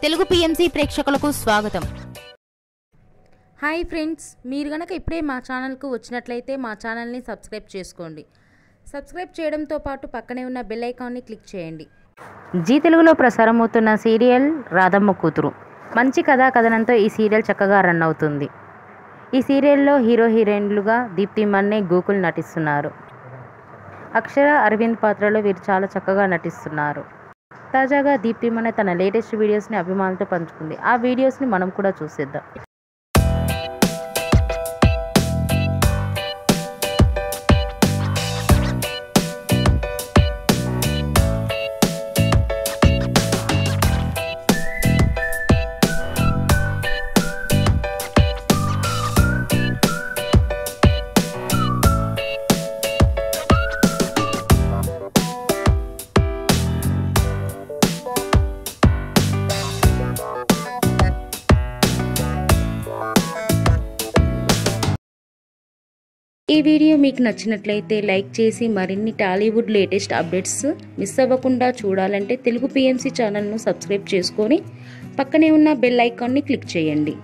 Telugu PMC ప్రేక్షకులకు స్వాగతం. Hi friends, మీరు గనక ఇప్పుడే మా ఛానల్కు వచ్చినట్లయితే మా ఛానల్ని సబ్స్క్రైబ్ చేసుకోండి. సబ్స్క్రైబ్ చేయడంతో పాటు పక్కనే ఉన్న బెల్ ఐకాన్ని క్లిక్ చేయండి. జీ తెలుగులో ప్రసారం అవుతున్న సీరియల్ రాధమ్మ కూతురు. మంచి కథా కథనంతో ఈ సీరియల్ చక్కగా రన్ అవుతుంది. ఈ సీరియల్లో హీరో హీరోయిన్లుగా దీప్తి మన్నే, గోకుల్ నటిస్తున్నారు. అక్షర, అరవింద్ పాత్రలో వీరు చాలా చక్కగా నటిస్తున్నారు. తాజాగా దీప్తి మన్నే తన లేటెస్ట్ వీడియోస్ని అభిమానులతో పంచుకుంది. ఆ వీడియోస్ని మనం కూడా చూసేద్దాం. ఈ వీడియో మీకు నచ్చినట్లయితే లైక్ చేసి మరిన్ని టాలీవుడ్ లేటెస్ట్ అప్డేట్స్ మిస్ అవ్వకుండా చూడాలంటే తెలుగు పిఎంసి ఛానల్ను సబ్స్క్రైబ్ చేసుకొని పక్కనే ఉన్న బెల్ ఐకాన్ని క్లిక్ చేయండి.